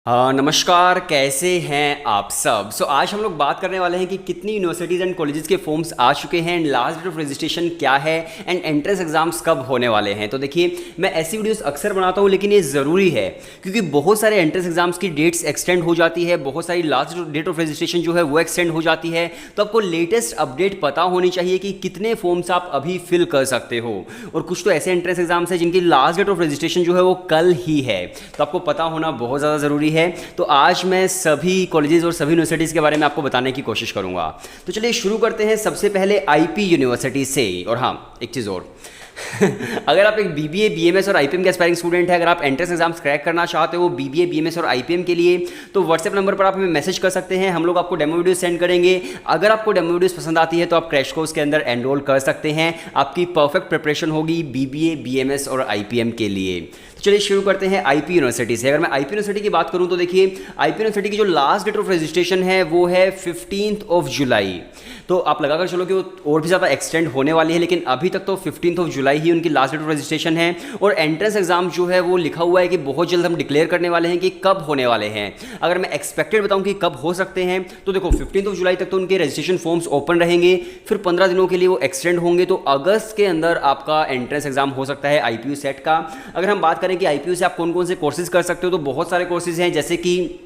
नमस्कार, कैसे हैं आप सब। आज हम लोग बात करने वाले हैं कि कितनी यूनिवर्सिटीज़ एंड कॉलेजेस के फॉर्म्स आ चुके हैं and last date of registration क्या है एंड एंट्रेंस एग्जाम्स कब होने वाले हैं। तो देखिए, मैं ऐसी वीडियोस अक्सर बनाता हूं, लेकिन ये ज़रूरी है क्योंकि बहुत सारे एंट्रेंस एग्जाम्स की डेट्स एक्सटेंड हो जाती है, बहुत सारी लास्ट डेट ऑफ रजिस्ट्रेशन जो है वो एक्सटेंड हो जाती है। तो आपको लेटेस्ट अपडेट पता होनी चाहिए कि कितने फॉर्म्स आप अभी फिल कर सकते हो। और कुछ तो ऐसे एंट्रेंस एग्जाम्स हैं जिनकी लास्ट डेट ऑफ रजिस्ट्रेशन जो है वो कल ही है, तो आपको पता होना बहुत ज़्यादा ज़रूरी है। तो आज मैं सभी कॉलेजेस और सभी यूनिवर्सिटीज़ के बारे में आपको बताने की कोशिश करूंगा। तो चलिए शुरू करते हैं सबसे पहले आईपी यूनिवर्सिटी से। और हाँ, एक चीज़ और अगर आप एक बीबीए, बीएमएस और आईपीएम के एस्पायरिंग स्टूडेंट है, अगर आप एंट्रेंस एग्जाम्स क्रैक करना चाहते हो बीबीए, बीएमएस और आईपीएम के लिए, तो व्हाट्सएप नंबर पर आप हमें मैसेज कर सकते हैं। हम लोग आपको डेमो वीडियो सेंड करेंगे। अगर आपको डेमो वीडियोस पसंद आती है तो आप क्रैश कोर्स के अंदर एनरोल कर सकते हैं। आपकी परफेक्ट प्रिपरेशन होगी बीबीए, बीएमएस और आईपीएम के लिए। तो चलिए शुरू करते हैं आईपी यूनिवर्सिटी से। अगर मैं आईपी यूनिवर्सिटी की बात करूं तो देखिए, आईपी यूनिवर्सिटी की जो लास्ट डेट ऑफ रजिस्ट्रेशन है वो है 15 जुलाई। तो आप लगाकर चलो कि वो और भी ज़्यादा एक्सटेंड होने वाली है, लेकिन अभी तक तो 15 जुलाई ही उनकी लास्ट डेट ऑफ रजिस्ट्रेशन है। और एंट्रेंस एग्जाम जो है वो लिखा हुआ है कि बहुत जल्द हम डिक्लेयर करने वाले हैं कि कब होने वाले हैं। अगर मैं एक्सपेक्टेड बताऊं कि कब हो सकते हैं, तो देखो 15 जुलाई तक तो उनके रजिस्ट्रेशन फॉर्म्स ओपन रहेंगे, फिर 15 दिनों के लिए वो एक्सटेंड होंगे। तो अगस्त के अंदर आपका एंट्रेंस एग्जाम हो सकता है आईपीयू सेट का। अगर हम बात करें कि आईपीयू से आप कौन कौन से कोर्सेज कर सकते हो, तो बहुत सारे कोर्सेज हैं, जैसे कि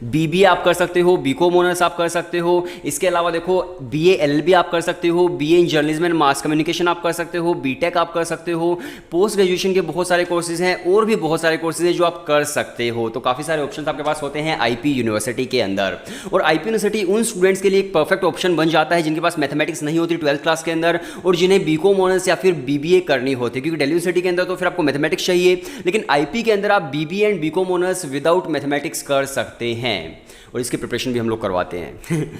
बीबीए आप कर सकते हो, बीकॉम ऑनर्स आप कर सकते हो। इसके अलावा देखो, बीए एलएलबी आप कर सकते हो, BA in journalism and mass communication आप कर सकते हो, बीटेक आप कर सकते हो। पोस्ट ग्रेजुएशन के बहुत सारे कोर्सेज हैं और भी बहुत सारे कोर्सेज हैं जो आप कर सकते हो। तो काफ़ी सारे ऑप्शंस आपके पास होते हैं आईपी यूनिवर्सिटी के अंदर। और आईपी यूनिवर्सिटी उन स्टूडेंट्स के लिए एक परफेक्ट ऑप्शन बन जाता है जिनके पास मैथमेटिक्स नहीं होती 12th क्लास के अंदर, और जिन्हें बीकॉम ऑनर्स या फिर बीबीए करनी होती है। क्योंकि दिल्ली यूनिवर्सिटी के अंदर तो फिर आपको मैथमेटिक्स चाहिए, लेकिन आईपी के अंदर आप BBA and BCom honours without mathematics कर सकते हैं, और इसकी प्रिपरेशन भी हम लोग करवाते हैं।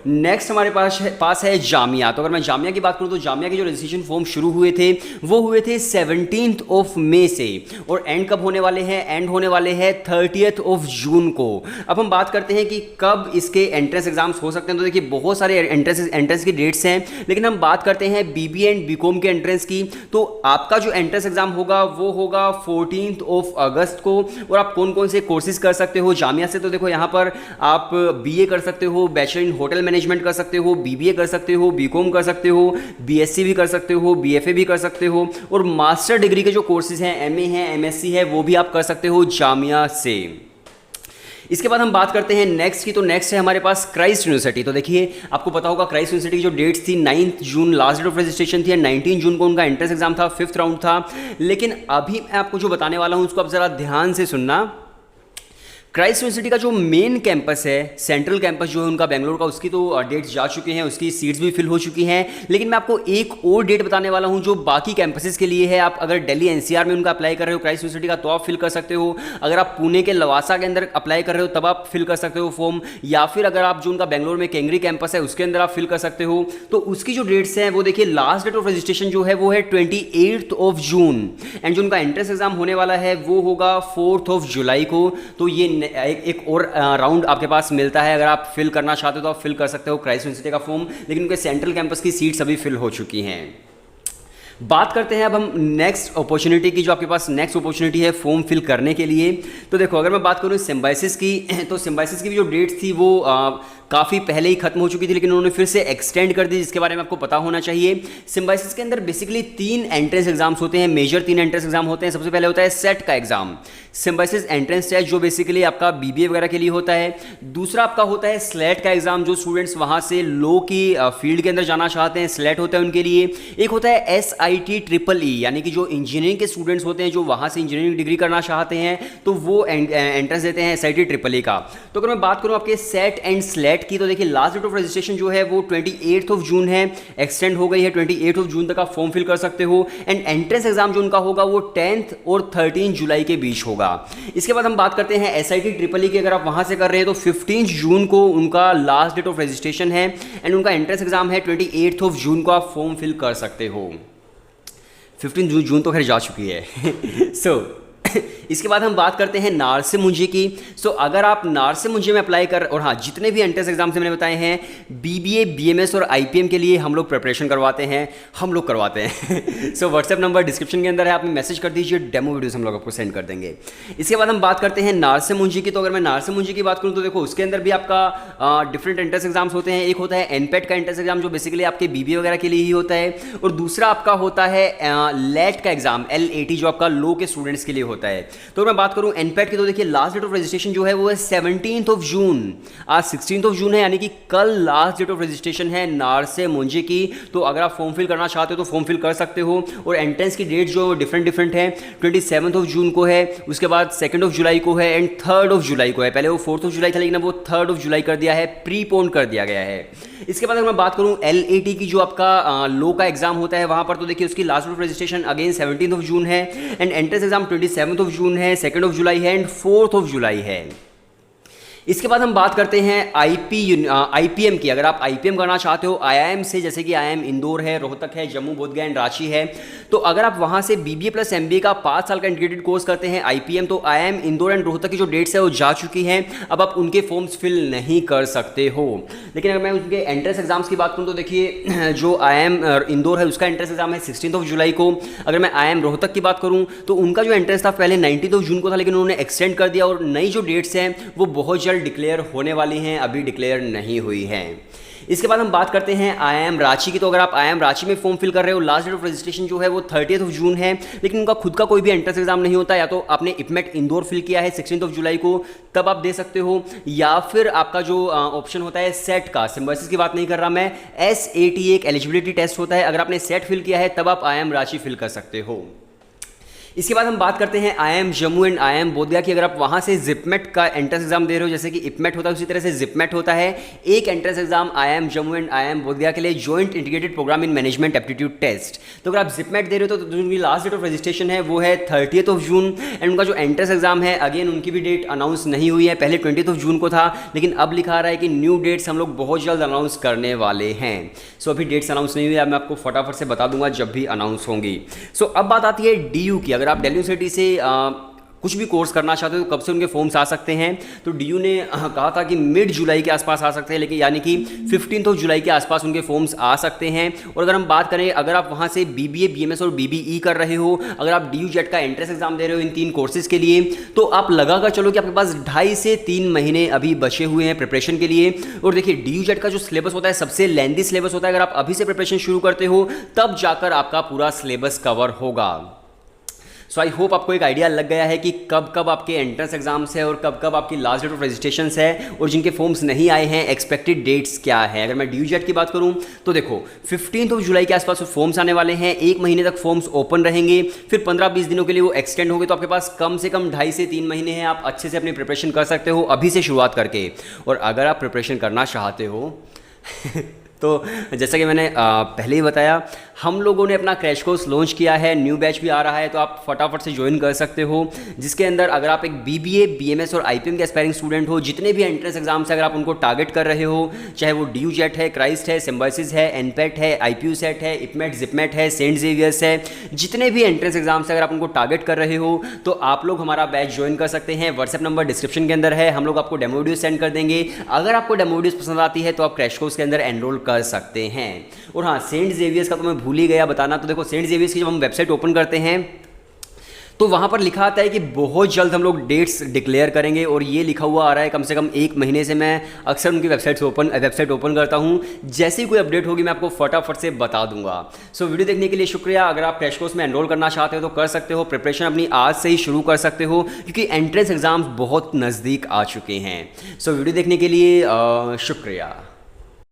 नेक्स्ट हमारे पास है जामिया। तो अगर मैं जामिया की बात करूं तो जामिया के जो रजिस्ट्रेशन फॉर्म शुरू हुए थे वो हुए थे 17 मई से, और एंड कब होने वाले हैं? एंड होने वाले हैं 30 जून को। अब हम बात करते हैं कि कब इसके एंट्रेंस एग्जाम्स हो सकते हैं। तो देखिए, बहुत सारे एंट्रेंस की डेट्स हैं, लेकिन हम बात करते हैं बीबीए एंड बीकॉम के एंट्रेंस की। तो आपका जो एंट्रेंस एग्जाम होगा वो होगा 14 अगस्त को। और आप कौन कौन से कोर्सेज कर सकते हो जामिया से? तो देखो, यहाँ पर आप बीए कर सकते हो, बैचलर इन होटल मैनेजमेंट कर सकते हो, बीबीए कर सकते हो, बीकॉम कर सकते हो, बीएससी भी कर सकते हो, बीएफए भी कर सकते हो, और मास्टर डिग्री के जो कोर्सेज हैं, एमए हैं, एमएससी है, वो भी आप कर सकते हो जामिया से। इसके बाद हम बात करते हैं नेक्स्ट की। तो नेक्स्ट है हमारे पास क्राइस्ट यूनिवर्सिटी। तो देखिए, आपको पता होगा क्राइस्ट यूनिवर्सिटी की जो डेट्स थी 9 जून लास्ट डेट ऑफ रजिस्ट्रेशन थी, 19 जून को उनका एंट्रेंस एग्जाम था, 5th राउंड था। लेकिन अभी मैं आपको जो बताने वाला हूं उसको आप जरा ध्यान से सुनना। क्राइस्ट यूनिवर्सिटी का जो मेन कैंपस है, सेंट्रल कैंपस जो है उनका बेंगलोर का, उसकी तो डेट्स जा चुके हैं, उसकी सीट्स भी फिल हो चुकी हैं। लेकिन मैं आपको एक और डेट बताने वाला हूं जो बाकी कैंपसेस के लिए है। आप अगर दिल्ली एनसीआर में उनका अप्लाई कर रहे हो क्राइस्ट यूनिवर्सिटी का, तो आप फिल कर सकते हो। अगर आप पुणे के लवासा के अंदर अप्लाई कर रहे हो तब आप फिल कर सकते हो फॉर्म, या फिर अगर आप जो उनका बेंगलोर में केंगरी कैंपस है उसके अंदर आप फिल कर सकते हो। तो उसकी जो डेट्स हैं वो देखिए, लास्ट डेट ऑफ रजिस्ट्रेशन जो है वो है 28 जून, एंड जो उनका एंट्रेंस एग्जाम होने वाला है वो होगा 4 जुलाई को। तो ये एक और राउंड आपके पास मिलता है। अगर आप फिल करना चाहते हो तो आप फिल कर सकते हो क्राइस्ट यूनिवर्सिटी का फॉर्म, लेकिन उनके सेंट्रल कैंपस की सीट्स अभी फिल हो चुकी हैं। बात करते हैं अब हम नेक्स्ट अपॉर्चुनिटी की, जो आपके पास नेक्स्ट अपॉर्चुनिटी है फॉर्म फिल करने के लिए। तो देखो, अगर मैं बात करूँ सिम्बायोसिस की, तो सिम्बायोसिस की भी जो डेट्स थी वो काफ़ी पहले ही खत्म हो चुकी थी, लेकिन उन्होंने फिर से एक्सटेंड कर दी, जिसके बारे में आपको पता होना चाहिए। सिम्बायोसिस के अंदर बेसिकली 3 एंट्रेंस एग्जाम्स होते हैं, मेजर 3 एंट्रेंस एग्जाम होते हैं। सबसे पहले होता है सेट का एग्जाम, सिम्बायोसिस एंट्रेंस टेस्ट, जो बेसिकली आपका बीबीए वगैरह के लिए होता है। दूसरा आपका होता है स्लेट का एग्जाम, जो स्टूडेंट्स वहाँ से लॉ की फील्ड के अंदर जाना चाहते हैं, स्लेट होता है उनके लिए। एक होता है SIT EEE, यानी कि जो इंजीनियरिंग के स्टूडेंट्स होते हैं जो वहाँ से इंजीनियरिंग डिग्री करना चाहते हैं, तो वो एंट्रेंस देते हैं SIT EEE का। तो अगर मैं बात करूँ आपके सेट एंड स्लेट की, तो देखिए लास्ट डेट ऑफ रजिस्ट्रेशन जो है वो 28 जून है, एक्सटेंड हो गई है, 28 जून तक आप फॉर्म फिल कर सकते हो। एंड एंट्रेंस एग्जाम जो उनका होगा वो 10 और 13 जुलाई के बीच होगा। इसके बाद हम बात करते हैं SIT EEE की। अगर आप वहां से कर रहे हैं तो 15 जून को उनका लास्ट डेट ऑफ रजिस्ट्रेशन है, एंड उनका एंट्रेंस एग्जाम है 28 जून को आप फॉर्म फिल कर सकते हो। 15 जून तो खैर जा चुकी है। इसके बाद हम बात करते हैं नारसे मुंजी की। सो अगर आप नारसे मुंजी में अप्लाई कर, और हाँ, जितने भी एंट्रेंस एग्जाम से मैंने बताए हैं, बीबीए, बीएमएस और आईपीएम के लिए हम लोग प्रिपरेशन करवाते हैं, हम लोग करवाते हैं। सो व्हाट्सएप नंबर डिस्क्रिप्शन के अंदर है, आप मैसेज कर दीजिए, डेमो वीडियोस हम लोग आपको सेंड कर देंगे। इसके बाद हम बात करते हैं नारसे मुंजी की। तो अगर मैं नारसे मुंजी की बात करूँ तो देखो, उसके अंदर भी आपका डिफरेंट एंट्रेंस एग्जाम्स होते हैं। एक होता है एनपेट का एंट्रेंस एग्जाम, जो बेसिकली आपके बीबीए वगैरह के लिए ही होता है, और दूसरा आपका होता है लेट का एग्जाम, LAT, जो आपका लो के स्टूडेंट्स के लिए होता है। तो मैं बात करूं एनपेट की, तो देखिए लास्ट डेट ऑफ रजिस्ट्रेशन जो है वो है 17 जून। आज 16 जून है, यानी कि कल लास्ट डेट ऑफ रजिस्ट्रेशन है नारसे मुंजी की। तो अगर आप फॉर्म फिल करना चाहते हो तो फॉर्म फिल कर सकते हो। और एंट्रेंस की डेट जो डिफरेंट है, 27 जून को है, उसके बाद 2 जुलाई को है, एंड 3 जुलाई को है। पहले वो 4 जुलाई था, लेकिन अब वो 3 जुलाई कर दिया है, प्रीपोन कर दिया गया है। इसके बाद अगर मैं बात करूं LAT की, जो आपका लो का एग्जाम होता है, वहां पर तो देखिए उसकी last date of registration again 17 June है, एंड एंट्रेंस एग्जाम 27 जून है, 2 जुलाई है, एंड 4 जुलाई है। इसके बाद हम बात करते हैं IPM की। अगर आप IPM करना चाहते हो IIM से, जैसे कि IIM इंदौर है, रोहतक है, जम्मू बोधगया एंड रांची है, तो अगर आप वहां से BBA प्लस MBA का 5 साल का इंटीग्रेटेड कोर्स करते हैं IPM, तो IIM इंदौर एंड रोहतक की जो डेट्स है वो जा चुकी हैं, अब आप उनके फॉर्म्स फिल नहीं कर सकते हो। लेकिन अगर मैं उनके एंट्रेंस एग्जाम्स की बात करूँ तो देखिए, जो IIM इंदौर है उसका एंट्रेंस एग्जाम है 16 जुलाई को। अगर मैं IIM रोहतक की बात करूँ तो उनका जो एंट्रेंस था पहले 19 जून को था, लेकिन उन्होंने एक्सटेंड कर दिया, और नई जो डेट्स हैं वो बहुत डिक्लेयर होने वाली हैं, अभी डिक्लेयर नहीं हुई हैं। इसके बाद हम बात करते हैं IIM रांची की। तो अगर आप IIM रांची में फॉर्म फिल कर रहे हो, लास्ट डेट ऑफ रजिस्ट्रेशन जो है वो 30 जून है, लेकिन उनका खुद का कोई भी एंट्रेंस एग्जाम नहीं होता। या तो आपने इपमेट इंदौर फिल किया है 16 जुलाई को, तब आप दे सकते हो, या फिर आपका जो ऑप्शन होता है सेट का, सिम्बॉयसिस की बात नहीं कर रहा मैं, SAT एक एलिजिबिलिटी टेस्ट होता है, अगर आपने सेट फिल किया है तब आप IIM रांची फिल कर सकते हो। इसके बाद हम बात करते हैं IIM Jammu and IIM Bodhgaya की। अगर आप वहाँ से जिपमेट का एंट्रेंस एग्जाम दे रहे हो, जैसे कि इपमेट होता है उसी तरह से जिपमेट होता है, एक entrance exam IIM Jammu and IIM Bodhgaya के लिए, joint integrated programme in management aptitude test. तो अगर आप जिपमेट दे रहे हो तो उनकी लास्ट डेट ऑफ रजिस्ट्रेशन है वो है 30 जून, एंड उनका जो एंट्रेंस एग्जाम है अगेन उनकी भी डेट अनाउंस नहीं हुई है, पहले 20 जून को था, लेकिन अब लिखा रहा है कि न्यू डेट्स हम लोग बहुत जल्द अनाउंस करने वाले हैं। सो अभी डेट्स अनाउंस नहीं हुई है, मैं आपको फटाफट से बता दूंगा जब भी अनाउंस होंगी। सो अब बात आती है DU की। अगर आप दिल्ली यूनिवर्सिटी से कुछ भी कोर्स करना चाहते हो तो कब से उनके फॉर्म्स आ सकते हैं, तो DU ने कहा था कि मिड जुलाई के आसपास आ सकते हैं, लेकिन यानी कि 15 जुलाई के आसपास उनके फॉर्म्स आ सकते हैं। और अगर हम बात करें, अगर आप वहाँ से BBA, BMS और BBE कर रहे हो, अगर आप DU जेट का एंट्रेंस एग्जाम दे रहे हो इन 3 कोर्सेज के लिए, तो आप लगा कर चलो कि आपके पास 2.5 से 3 महीने अभी बचे हुए हैं प्रिपरेशन के लिए। और देखिए DU जेट का जो सिलेबस होता है सबसे लेंथी सिलेबस होता है, अगर आप अभी से प्रिपरेशन शुरू करते हो तब जाकर आपका पूरा सिलेबस कवर होगा। सो आई होप आपको एक आइडिया लग गया है कि कब कब आपके एंट्रेंस एग्जाम्स है और कब कब आपकी लास्ट डेट ऑफ रजिस्ट्रेशन है, और जिनके फॉर्म्स नहीं आए हैं एक्सपेक्टेड डेट्स क्या है। अगर मैं DU जेट की बात करूं तो देखो 15 जुलाई के आसपास फॉर्म्स आने वाले हैं, 1 महीने तक फॉर्म्स ओपन रहेंगे, फिर 15-20 दिनों के लिए वो एक्सटेंड होंगे, तो आपके पास कम से कम 2.5 से 3 महीने हैं, आप अच्छे से अपनी प्रिपरेशन कर सकते हो अभी से शुरुआत करके। और अगर आप प्रिपरेशन करना चाहते हो तो जैसा कि मैंने पहले ही बताया, हम लोगों ने अपना क्रैश कोर्स लॉन्च किया है, न्यू बैच भी आ रहा है, तो आप फटाफट से ज्वाइन कर सकते हो, जिसके अंदर अगर आप एक BBA, BMS और IPM के एस्पायरिंग स्टूडेंट हो, जितने भी एंट्रेंस एग्जाम्स है अगर आप उनको टारगेट कर रहे हो, चाहे वो DU जेट है, क्राइस्ट है, सिम्बॉयसिस है, एनपेट है, IPU सेट है, इपमेट, जिपमेट है, सेंट जेवियर्स है, जितने भी एंट्रेंस एग्जाम्स है अगर आप उनको टारगेट कर रहे हो तो आप लोग हमारा बैच ज्वाइन कर सकते हैं। व्हाट्सएप नंबर डिस्क्रिप्शन के अंदर है, हम लोग आपको डेमो वीडियो सेंड कर देंगे। अगर आपको डेमो वीडियोस पसंद आती है तो आप क्रैश कोर्स के अंदर एनरोल कर सकते हैं। और हाँ, सेंट जेवियर्स का तो मैं भूल ही गया बताना। तो देखो सेंट जेवियर्स की जब हम वेबसाइट ओपन करते हैं तो वहाँ पर लिखा आता है कि बहुत जल्द हम लोग डेट्स डिक्लेयर करेंगे, और ये लिखा हुआ आ रहा है कम से कम 1 महीने से। मैं अक्सर उनकी वेबसाइट ओपन करता हूँ, जैसे ही कोई अपडेट होगी मैं आपको फटाफट से बता दूंगा। सो वीडियो देखने के लिए शुक्रिया। अगर आप क्रैश कोर्स में एनरोल करना चाहते हो तो कर सकते हो, प्रिपरेशन अपनी आज से ही शुरू कर सकते हो, क्योंकि एंट्रेंस एग्जाम्स बहुत नज़दीक आ चुके हैं। सो वीडियो देखने के लिए शुक्रिया।